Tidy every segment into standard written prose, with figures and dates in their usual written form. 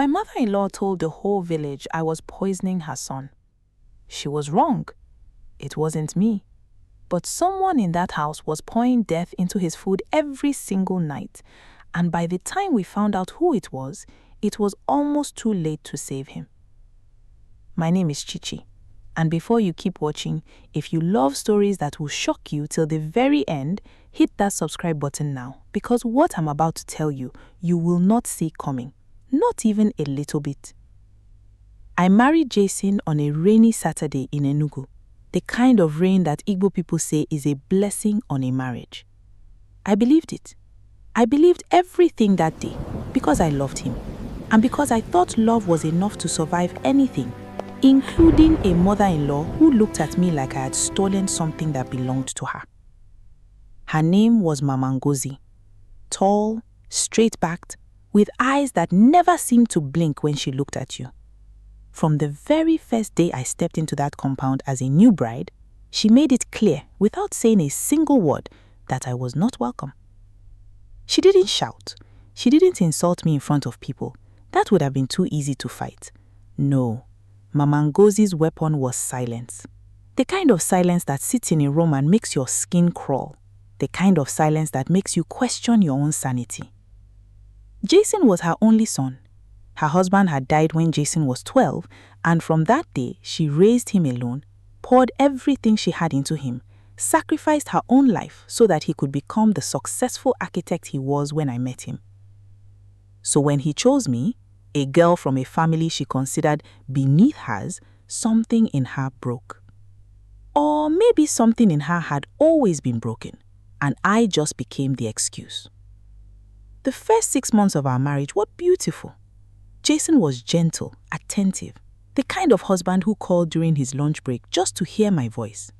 My mother-in-law told the whole village I was poisoning her son. She was wrong. It wasn't me. But someone in that house was pouring death into his food every single night, and by the time we found out who it was almost too late to save him. My name is Chichi, and before you keep watching, if you love stories that will shock you till the very end, hit that subscribe button now, because what I'm about to tell you, you will not see coming, not even a little bit. I married Jason on a rainy Saturday in Enugu, the kind of rain that Igbo people say is a blessing on a marriage. I believed it. I believed everything that day because I loved him, and because I thought love was enough to survive anything, including a mother-in-law who looked at me like I had stolen something that belonged to her. Her name was Mama Ngozi, tall, straight-backed, with eyes that never seemed to blink when she looked at you. From the very first day I stepped into that compound as a new bride, she made it clear, without saying a single word, that I was not welcome. She didn't shout. She didn't insult me in front of people. That would have been too easy to fight. No, Mama Ngozi's weapon was silence. The kind of silence that sits in a room and makes your skin crawl. The kind of silence that makes you question your own sanity. Jason was her only son. Her husband had died when Jason was 12, and from that day, she raised him alone, poured everything she had into him, sacrificed her own life so that he could become the successful architect he was when I met him. So when he chose me, a girl from a family she considered beneath hers, something in her broke. Or maybe something in her had always been broken, and I just became the excuse. The first 6 months of our marriage were beautiful. Jason was gentle, attentive, the kind of husband who called during his lunch break just to hear my voice.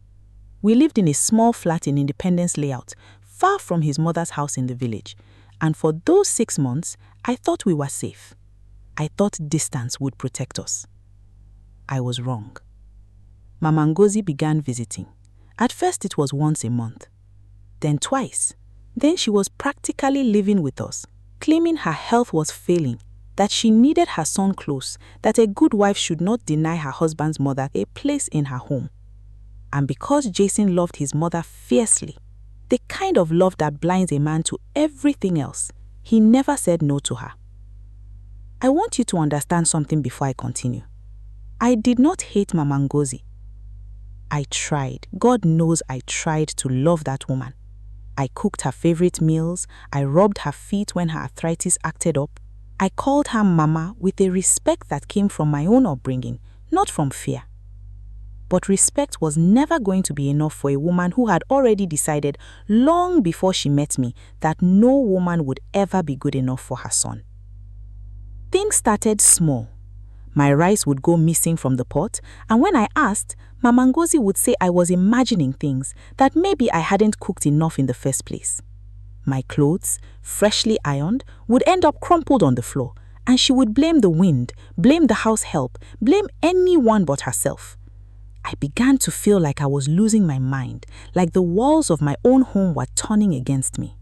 We lived in a small flat in Independence Layout, far from his mother's house in the village, and for those 6 months, I thought we were safe. I thought distance would protect us. I was wrong. Mama Ngozi began visiting. At first it was once a month, then twice. Then she was practically living with us, claiming her health was failing, that she needed her son close, that a good wife should not deny her husband's mother a place in her home. And because Jason loved his mother fiercely, the kind of love that blinds a man to everything else, he never said no to her. I want you to understand something before I continue. I did not hate Mama Ngozi. I tried, God knows I tried to love that woman. I cooked her favorite meals, I rubbed her feet when her arthritis acted up. I called her Mama with a respect that came from my own upbringing, not from fear. But respect was never going to be enough for a woman who had already decided long before she met me that no woman would ever be good enough for her son. Things started small. My rice would go missing from the pot, and when I asked, Mama Ngozi would say I was imagining things, that maybe I hadn't cooked enough in the first place. My clothes, freshly ironed, would end up crumpled on the floor, and she would blame the wind, blame the house help, blame anyone but herself. I began to feel like I was losing my mind, like the walls of my own home were turning against me.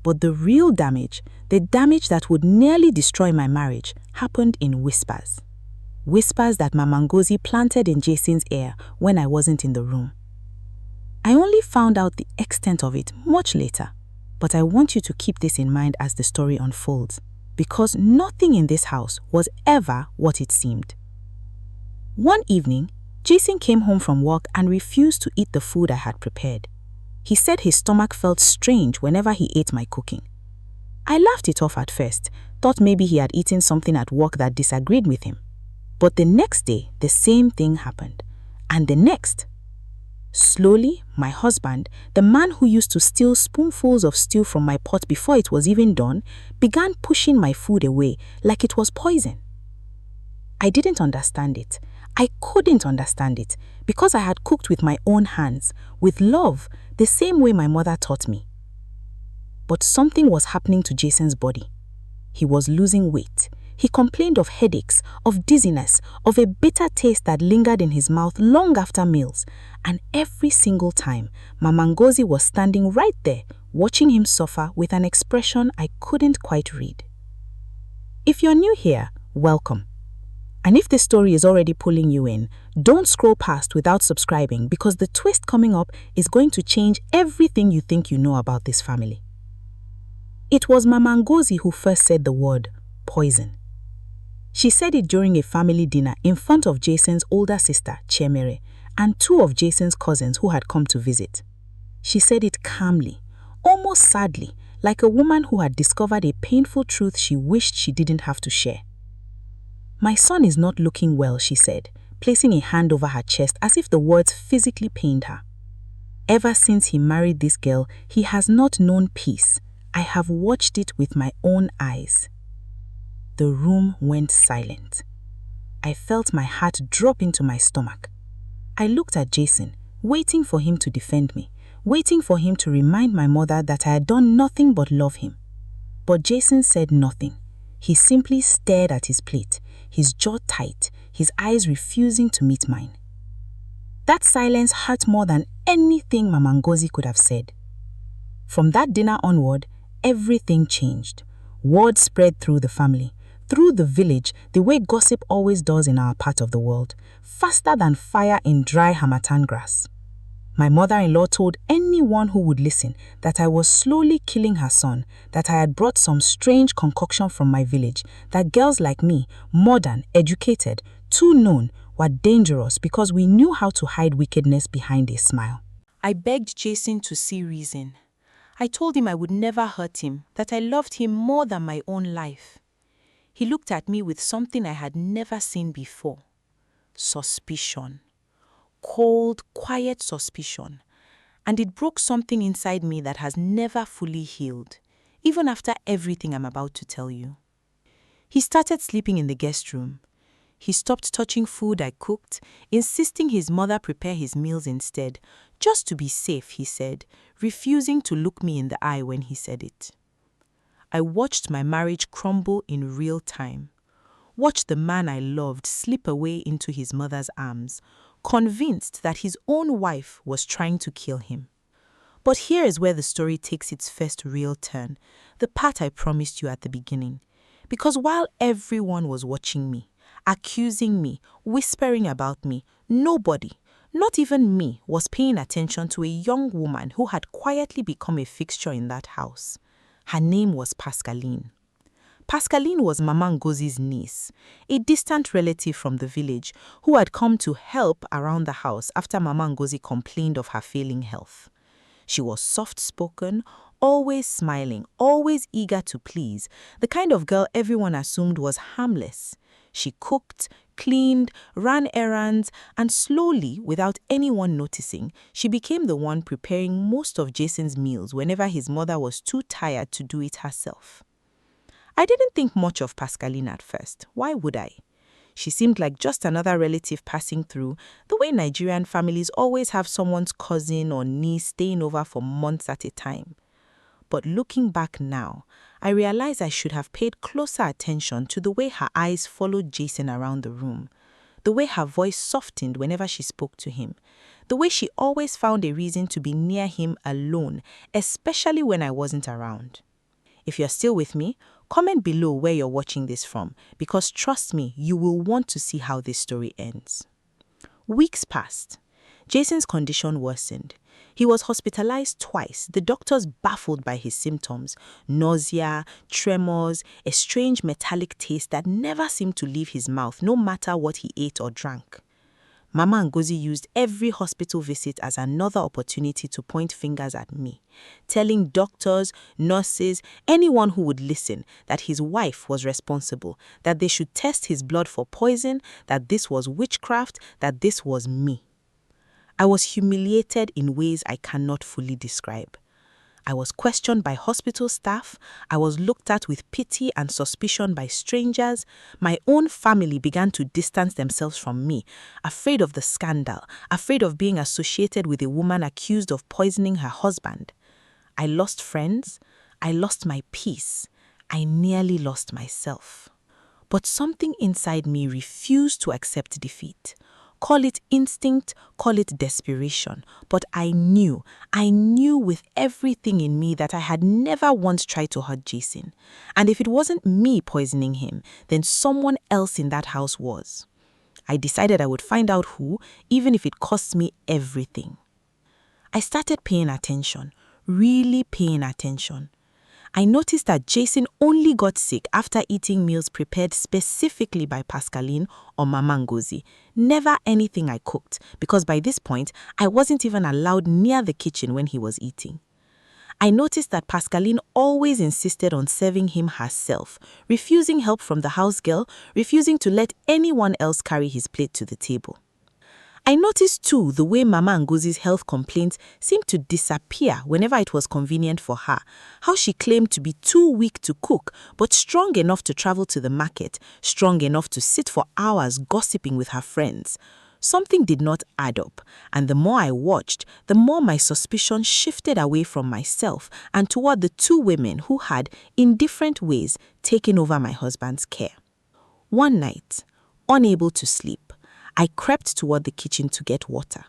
But the real damage, the damage that would nearly destroy my marriage, happened in whispers. Whispers that Mama Ngozi planted in Jason's ear when I wasn't in the room. I only found out the extent of it much later, but I want you to keep this in mind as the story unfolds, because nothing in this house was ever what it seemed. One evening, Jason came home from work and refused to eat the food I had prepared. He said his stomach felt strange whenever he ate my cooking. I laughed it off at first, thought maybe he had eaten something at work that disagreed with him. But the next day, the same thing happened. And the next. Slowly, my husband, the man who used to steal spoonfuls of stew from my pot before it was even done, began pushing my food away like it was poison. I didn't understand it. I couldn't understand it because I had cooked with my own hands, with love, the same way my mother taught me. But something was happening to Jason's body. He was losing weight. He complained of headaches, of dizziness, of a bitter taste that lingered in his mouth long after meals. And every single time, Mama Ngozi was standing right there, watching him suffer with an expression I couldn't quite read. If you're new here, welcome. And if this story is already pulling you in, don't scroll past without subscribing because the twist coming up is going to change everything you think you know about this family. It was Mama Ngozi who first said the word poison. She said it during a family dinner in front of Jason's older sister, Chemere, and two of Jason's cousins who had come to visit. She said it calmly, almost sadly, like a woman who had discovered a painful truth she wished she didn't have to share. "My son is not looking well," she said, placing a hand over her chest as if the words physically pained her. "Ever since he married this girl, he has not known peace. I have watched it with my own eyes." The room went silent. I felt my heart drop into my stomach. I looked at Jason, waiting for him to defend me, waiting for him to remind my mother that I had done nothing but love him. But Jason said nothing. He simply stared at his plate, his jaw tight, his eyes refusing to meet mine. That silence hurt more than anything Mama Ngozi could have said. From that dinner onward, everything changed. Word spread through the family, through the village, the way gossip always does in our part of the world, faster than fire in dry harmattan grass. My mother-in-law told anyone who would listen that I was slowly killing her son, that I had brought some strange concoction from my village, that girls like me, modern, educated, too known, were dangerous because we knew how to hide wickedness behind a smile. I begged Jason to see reason. I told him I would never hurt him, that I loved him more than my own life. He looked at me with something I had never seen before. Suspicion. Cold, quiet suspicion. And it broke something inside me that has never fully healed, even after everything I'm about to tell you. He started sleeping in the guest room. He stopped touching food I cooked, insisting his mother prepare his meals instead, just to be safe, he said, refusing to look me in the eye when he said it. I watched my marriage crumble in real time. Watched the man I loved slip away into his mother's arms, convinced that his own wife was trying to kill him. But here is where the story takes its first real turn, the part I promised you at the beginning. Because while everyone was watching me, accusing me, whispering about me, nobody, not even me, was paying attention to a young woman who had quietly become a fixture in that house. Her name was Pascaline. Pascaline was Mama Ngozi's niece, a distant relative from the village who had come to help around the house after Mama Ngozi complained of her failing health. She was soft-spoken, always smiling, always eager to please, the kind of girl everyone assumed was harmless. She cooked, cleaned, ran errands, and slowly, without anyone noticing, she became the one preparing most of Jason's meals whenever his mother was too tired to do it herself. I didn't think much of Pascaline at first. Why would I? She seemed like just another relative passing through, the way Nigerian families always have someone's cousin or niece staying over for months at a time. But looking back now, I realize I should have paid closer attention to the way her eyes followed Jason around the room, the way her voice softened whenever she spoke to him, the way she always found a reason to be near him alone, especially when I wasn't around. If you're still with me, comment below where you're watching this from, because trust me, you will want to see how this story ends. Weeks passed. Jason's condition worsened. He was hospitalized twice, the doctors baffled by his symptoms: nausea, tremors, a strange metallic taste that never seemed to leave his mouth no matter what he ate or drank. Mama Ngozi used every hospital visit as another opportunity to point fingers at me, telling doctors, nurses, anyone who would listen that his wife was responsible, that they should test his blood for poison, that this was witchcraft, that this was me. I was humiliated in ways I cannot fully describe. I was questioned by hospital staff. I was looked at with pity and suspicion by strangers. My own family began to distance themselves from me, afraid of the scandal, afraid of being associated with a woman accused of poisoning her husband. I lost friends. I lost my peace. I nearly lost myself. But something inside me refused to accept defeat. Call it instinct, call it desperation. But I knew with everything in me that I had never once tried to hurt Jason. And if it wasn't me poisoning him, then someone else in that house was. I decided I would find out who, even if it cost me everything. I started paying attention, really paying attention. I noticed that Jason only got sick after eating meals prepared specifically by Pascaline or Mama Ngozi, never anything I cooked, because by this point, I wasn't even allowed near the kitchen when he was eating. I noticed that Pascaline always insisted on serving him herself, refusing help from the house girl, refusing to let anyone else carry his plate to the table. I noticed too the way Mama Ngozi's health complaints seemed to disappear whenever it was convenient for her, how she claimed to be too weak to cook, but strong enough to travel to the market, strong enough to sit for hours gossiping with her friends. Something did not add up, and the more I watched, the more my suspicion shifted away from myself and toward the two women who had, in different ways, taken over my husband's care. One night, unable to sleep, I crept toward the kitchen to get water.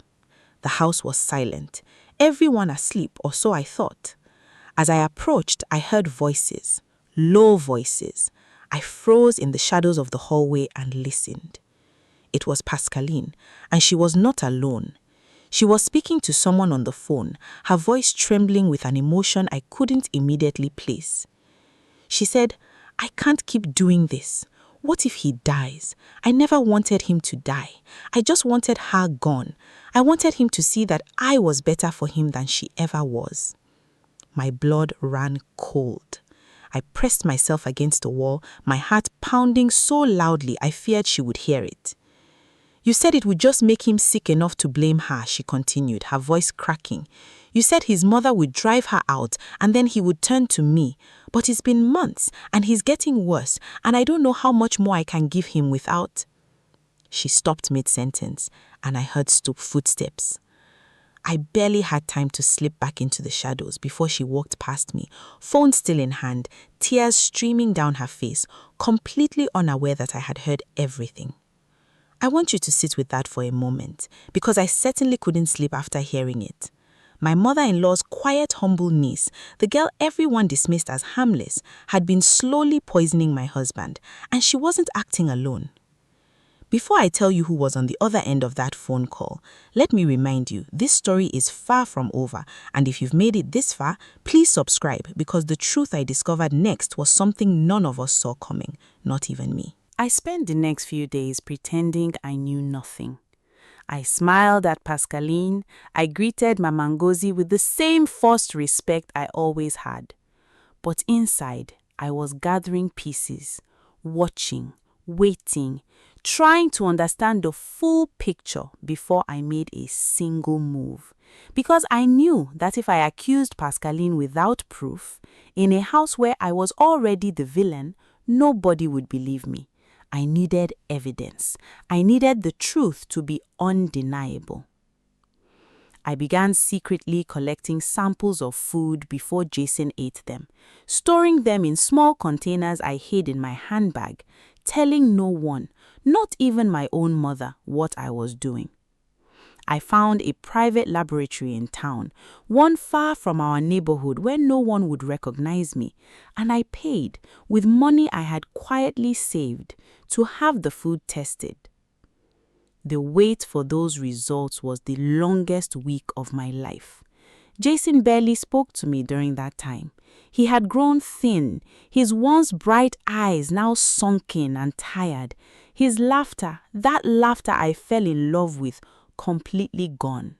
The house was silent, everyone asleep, or so I thought. As I approached, I heard voices, low voices. I froze in the shadows of the hallway and listened. It was Pascaline, and she was not alone. She was speaking to someone on the phone, her voice trembling with an emotion I couldn't immediately place. She said, "I can't keep doing this. What if he dies? I never wanted him to die. I just wanted her gone. I wanted him to see that I was better for him than she ever was." My blood ran cold. I pressed myself against the wall, my heart pounding so loudly I feared she would hear it. "You said it would just make him sick enough to blame her," she continued, her voice cracking. "You said his mother would drive her out and then he would turn to me. But it's been months and he's getting worse and I don't know how much more I can give him without..." She stopped mid-sentence and I heard footsteps. I barely had time to slip back into the shadows before she walked past me, phone still in hand, tears streaming down her face, completely unaware that I had heard everything. I want you to sit with that for a moment, because I certainly couldn't sleep after hearing it. My mother-in-law's quiet, humble niece, the girl everyone dismissed as harmless, had been slowly poisoning my husband, and she wasn't acting alone. Before I tell you who was on the other end of that phone call, let me remind you, this story is far from over, and if you've made it this far, please subscribe, because the truth I discovered next was something none of us saw coming, not even me. I spent the next few days pretending I knew nothing. I smiled at Pascaline. I greeted Mama Ngozi with the same forced respect I always had. But inside, I was gathering pieces, watching, waiting, trying to understand the full picture before I made a single move. Because I knew that if I accused Pascaline without proof, in a house where I was already the villain, nobody would believe me. I needed evidence. I needed the truth to be undeniable. I began secretly collecting samples of food before Jason ate them, storing them in small containers I hid in my handbag, telling no one, not even my own mother, what I was doing. I found a private laboratory in town, one far from our neighborhood where no one would recognize me, and I paid, with money I had quietly saved, to have the food tested. The wait for those results was the longest week of my life. Jason barely spoke to me during that time. He had grown thin, his once bright eyes now sunken and tired, his laughter, that laughter I fell in love with, completely gone.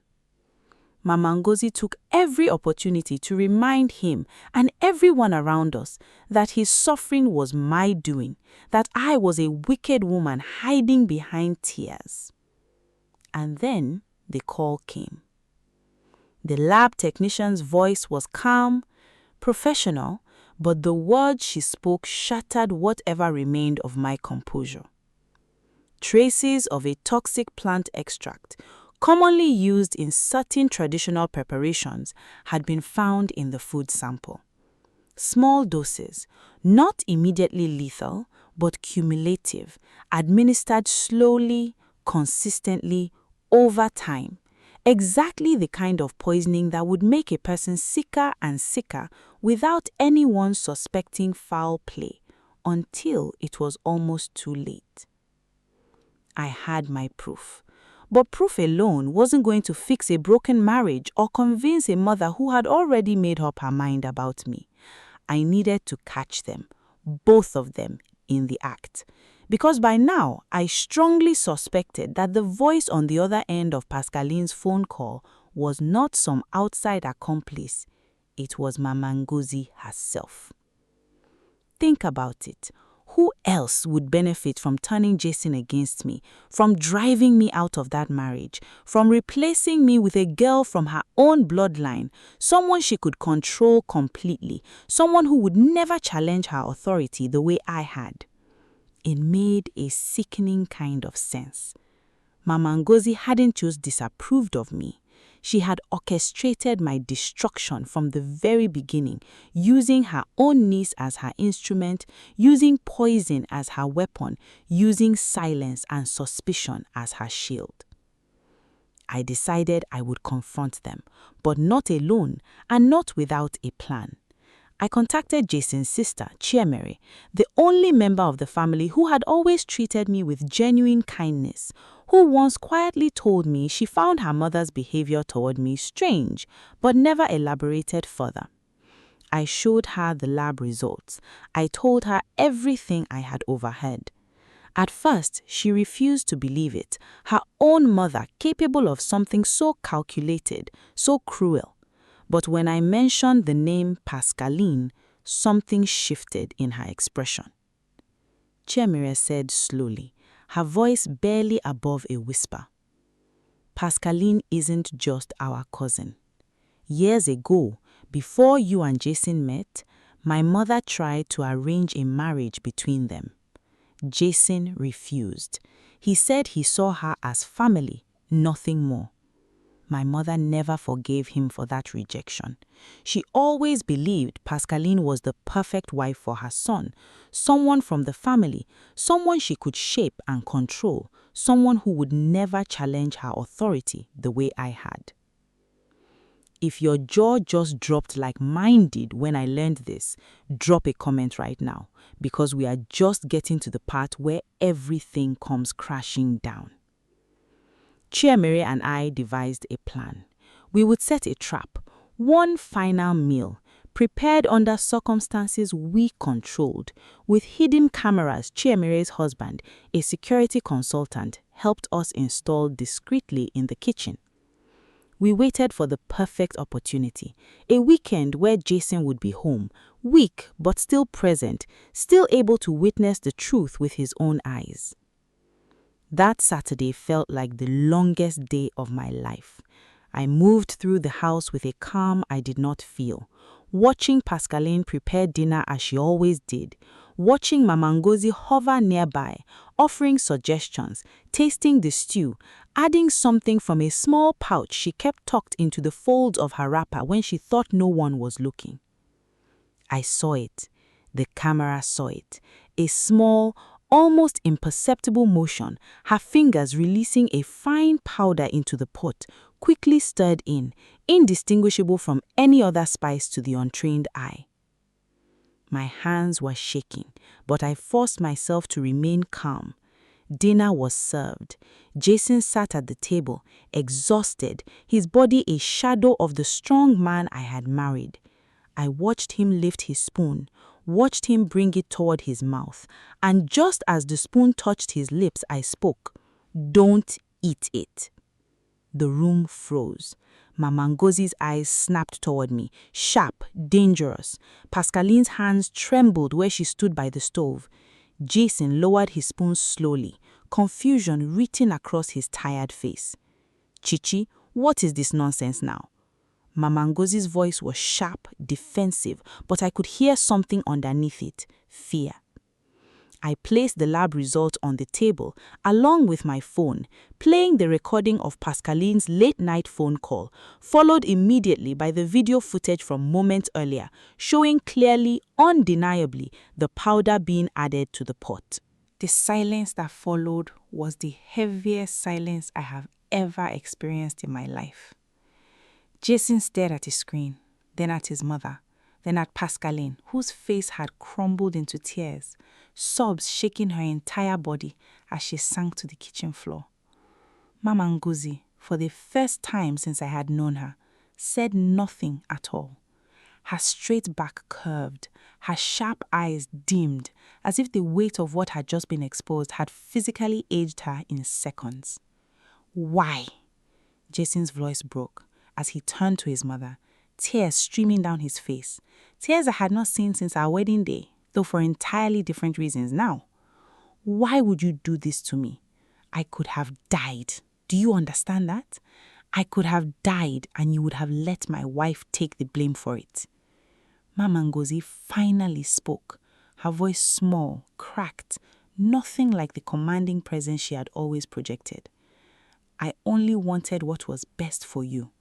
Mama Ngozi took every opportunity to remind him and everyone around us that his suffering was my doing, that I was a wicked woman hiding behind tears. And then the call came. The lab technician's voice was calm, professional, but the words she spoke shattered whatever remained of my composure. Traces of a toxic plant extract, commonly used in certain traditional preparations, had been found in the food sample. Small doses, not immediately lethal, but cumulative, administered slowly, consistently, over time. Exactly the kind of poisoning that would make a person sicker and sicker without anyone suspecting foul play, until it was almost too late. I had my proof. But proof alone wasn't going to fix a broken marriage or convince a mother who had already made up her mind about me. I needed to catch them, both of them, in the act. Because by now, I strongly suspected that the voice on the other end of Pascaline's phone call was not some outside accomplice. It was Mama Ngozi herself. Think about it. Who else would benefit from turning Jason against me, from driving me out of that marriage, from replacing me with a girl from her own bloodline, someone she could control completely, someone who would never challenge her authority the way I had? It made a sickening kind of sense. Mama Ngozi hadn't just disapproved of me. She had orchestrated my destruction from the very beginning, using her own niece as her instrument, using poison as her weapon, using silence and suspicion as her shield. I decided I would confront them, but not alone and not without a plan. I contacted Jason's sister, Chiemere, the only member of the family who had always treated me with genuine kindness, who once quietly told me she found her mother's behavior toward me strange, but never elaborated further. I showed her the lab results. I told her everything I had overheard. At first, she refused to believe it, her own mother capable of something so calculated, so cruel. But when I mentioned the name Pascaline, something shifted in her expression. Chiemere said slowly, her voice barely above a whisper, "Pascaline isn't just our cousin. Years ago, before you and Jason met, my mother tried to arrange a marriage between them. Jason refused. He said he saw her as family, nothing more. My mother never forgave him for that rejection. She always believed Pascaline was the perfect wife for her son, someone from the family, someone she could shape and control, someone who would never challenge her authority the way I had." If your jaw just dropped like mine did when I learned this, drop a comment right now, because we are just getting to the part where everything comes crashing down. Chiemere and I devised a plan. We would set a trap, one final meal, prepared under circumstances we controlled. With hidden cameras, Chiemere's husband, a security consultant, helped us install discreetly in the kitchen. We waited for the perfect opportunity, a weekend where Jason would be home, weak but still present, still able to witness the truth with his own eyes. That Saturday felt like the longest day of my life. I moved through the house with a calm I did not feel, watching Pascaline prepare dinner as she always did, watching Mama Ngozi hover nearby, offering suggestions, tasting the stew, adding something from a small pouch she kept tucked into the folds of her wrapper when she thought no one was looking. I saw it. The camera saw it. A small, almost imperceptible motion, her fingers releasing a fine powder into the pot, quickly stirred in, indistinguishable from any other spice to the untrained eye. My hands were shaking, but I forced myself to remain calm. Dinner was served. Jason sat at the table, exhausted, his body a shadow of the strong man I had married. I watched him lift his spoon, watched him bring it toward his mouth, and just as the spoon touched his lips, I spoke, "Don't eat it." The room froze. Mama Ngozi's eyes snapped toward me, sharp, dangerous. Pascaline's hands trembled where she stood by the stove. Jason lowered his spoon slowly, confusion written across his tired face. "Chichi, what is this nonsense now?" Mama Ngozi's voice was sharp, defensive, but I could hear something underneath it, fear. I placed the lab result on the table, along with my phone, playing the recording of Pascaline's late-night phone call, followed immediately by the video footage from moments earlier, showing clearly, undeniably, the powder being added to the pot. The silence that followed was the heaviest silence I have ever experienced in my life. Jason stared at his screen, then at his mother, then at Pascaline, whose face had crumbled into tears, sobs shaking her entire body as she sank to the kitchen floor. Mama Ngozi, for the first time since I had known her, said nothing at all. Her straight back curved, her sharp eyes dimmed, as if the weight of what had just been exposed had physically aged her in seconds. "Why?" Jason's voice broke as he turned to his mother, tears streaming down his face, tears I had not seen since our wedding day, though for entirely different reasons now. "Why would you do this to me? I could have died. Do you understand that? I could have died and you would have let my wife take the blame for it." Mama Ngozi finally spoke, her voice small, cracked, nothing like the commanding presence she had always projected. "I only wanted what was best for you.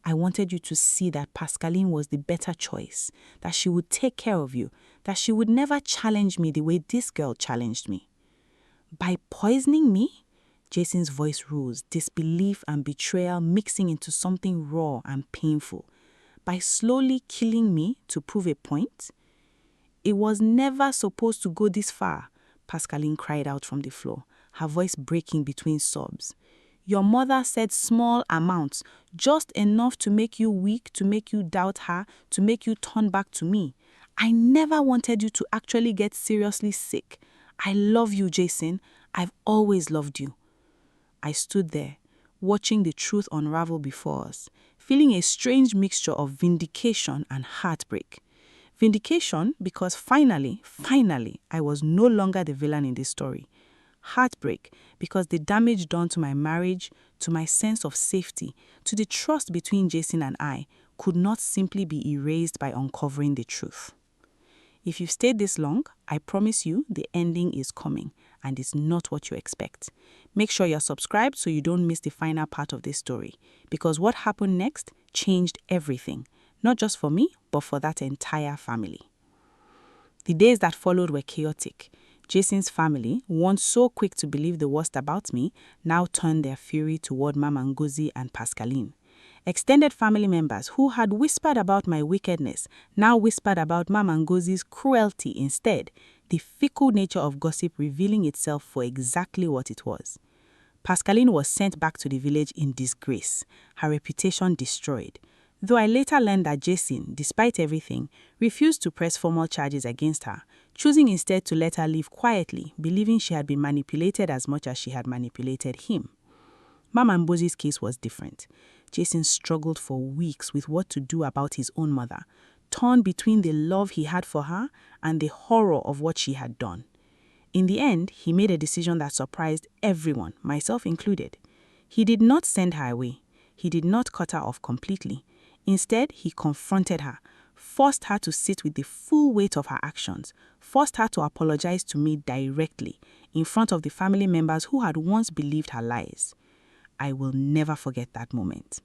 I wanted you to see that Pascaline was the better choice, that she would take care of you, that she would never challenge me the way this girl challenged me." "By poisoning me?" Jason's voice rose, disbelief and betrayal mixing into something raw and painful. "By slowly killing me to prove a point?" "It was never supposed to go this far," Pascaline cried out from the floor, her voice breaking between sobs. "Your mother said small amounts, just enough to make you weak, to make you doubt her, to make you turn back to me. I never wanted you to actually get seriously sick. I love you, Jason. I've always loved you." I stood there, watching the truth unravel before us, feeling a strange mixture of vindication and heartbreak. Vindication because finally, I was no longer the villain in this story. Heartbreak because the damage done to my marriage, to my sense of safety, to the trust between Jason and I, could not simply be erased by uncovering the truth. If you've stayed this long, I promise you the ending is coming and it's not what you expect. Make sure you're subscribed so you don't miss the final part of this story, because what happened next changed everything, not just for me, but for that entire family. The days that followed were chaotic. Jason's family, once so quick to believe the worst about me, now turned their fury toward Mama Ngozi and Pascaline. Extended family members who had whispered about my wickedness now whispered about Mama Ngozi's cruelty instead, the fickle nature of gossip revealing itself for exactly what it was. Pascaline was sent back to the village in disgrace, her reputation destroyed, though I later learned that Jason, despite everything, refused to press formal charges against her, choosing instead to let her leave quietly, believing she had been manipulated as much as she had manipulated him. Mama Ngozi's case was different. Jason struggled for weeks with what to do about his own mother, torn between the love he had for her and the horror of what she had done. In the end, he made a decision that surprised everyone, myself included. He did not send her away. He did not cut her off completely. Instead, he confronted her, forced her to sit with the full weight of her actions, forced her to apologize to me directly in front of the family members who had once believed her lies. I will never forget that moment.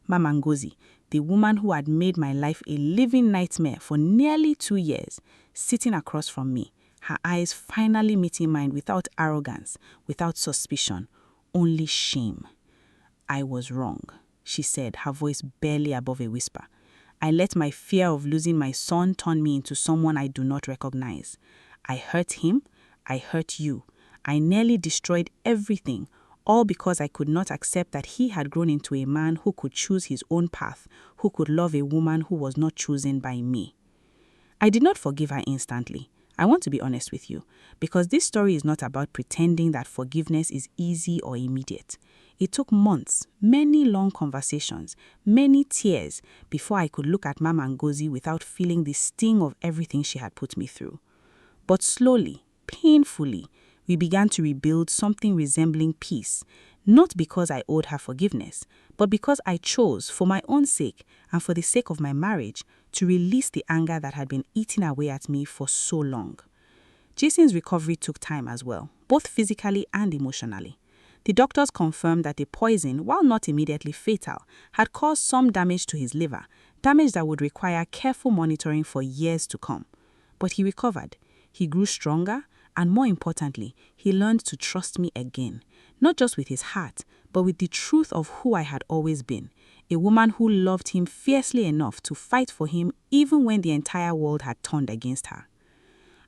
Mama Ngozi, the woman who had made my life a living nightmare for nearly 2 years, sitting across from me, her eyes finally meeting mine without arrogance, without suspicion, only shame. "I was wrong," she said, her voice barely above a whisper. "I let my fear of losing my son turn me into someone I do not recognize. I hurt him, I hurt you. I nearly destroyed everything, all because I could not accept that he had grown into a man who could choose his own path, who could love a woman who was not chosen by me." I did not forgive her instantly. I want to be honest with you, because this story is not about pretending that forgiveness is easy or immediate. It took months, many long conversations, many tears before I could look at Mama Ngozi without feeling the sting of everything she had put me through. But slowly, painfully, we began to rebuild something resembling peace, not because I owed her forgiveness, but because I chose, for my own sake and for the sake of my marriage, to release the anger that had been eating away at me for so long. Jason's recovery took time as well, both physically and emotionally. The doctors confirmed that the poison, while not immediately fatal, had caused some damage to his liver, damage that would require careful monitoring for years to come. But he recovered. He grew stronger, and more importantly, he learned to trust me again. not just with his heart, but with the truth of who I had always been, a woman who loved him fiercely enough to fight for him even when the entire world had turned against her.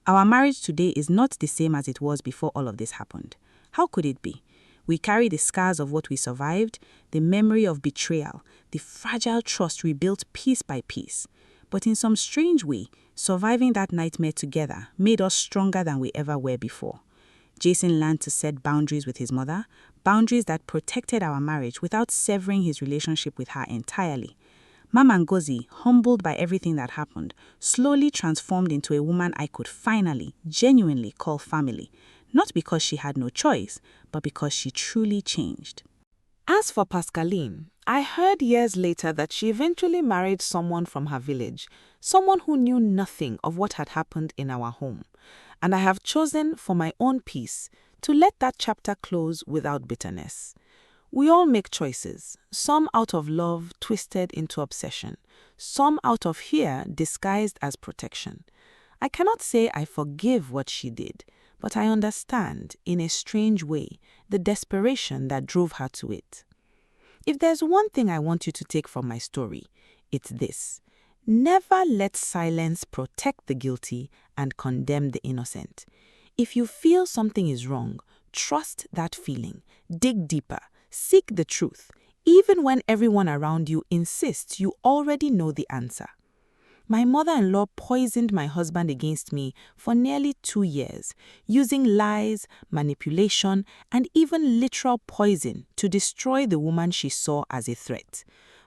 Our marriage today is not the same as it was before all of this happened. How could it be? We carry the scars of what we survived, the memory of betrayal, the fragile trust we built piece by piece. But in some strange way, surviving that nightmare together made us stronger than we ever were before. Jason learned to set boundaries with his mother, boundaries that protected our marriage without severing his relationship with her entirely. Mama Ngozi, humbled by everything that happened, slowly transformed into a woman I could finally, genuinely call family, not because she had no choice, but because she truly changed. As for Pascaline, I heard years later that she eventually married someone from her village, someone who knew nothing of what had happened in our home. And I have chosen, for my own peace, to let that chapter close without bitterness. We all make choices, some out of love twisted into obsession, some out of fear disguised as protection. I cannot say I forgive what she did, but I understand, in a strange way, the desperation that drove her to it. If there's one thing I want you to take from my story, it's this: never let silence protect the guilty and condemn the innocent. If you feel something is wrong, trust that feeling, dig deeper, seek the truth, even when everyone around you insists you already know the answer. My mother-in-law poisoned my husband against me for nearly 2 years, using lies, manipulation, and even literal poison to destroy the woman she saw as a threat.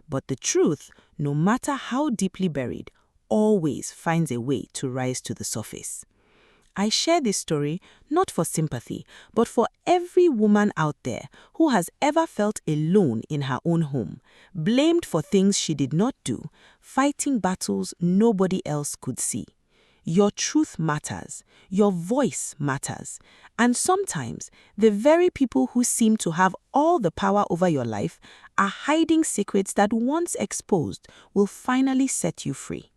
But the truth, no matter how deeply buried, always finds a way to rise to the surface. I share this story not for sympathy, but for every woman out there who has ever felt alone in her own home, blamed for things she did not do, fighting battles nobody else could see. Your truth matters, your voice matters, and sometimes the very people who seem to have all the power over your life are hiding secrets that, once exposed, will finally set you free.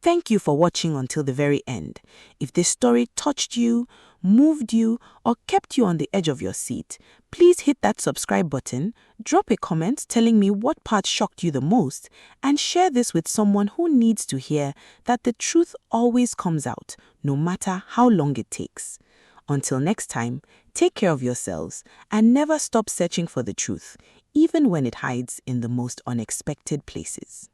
Thank you for watching until the very end. If this story touched you, moved you, or kept you on the edge of your seat, please hit that subscribe button, drop a comment telling me what part shocked you the most, and share this with someone who needs to hear that the truth always comes out, no matter how long it takes. Until next time, take care of yourselves and never stop searching for the truth, even when it hides in the most unexpected places.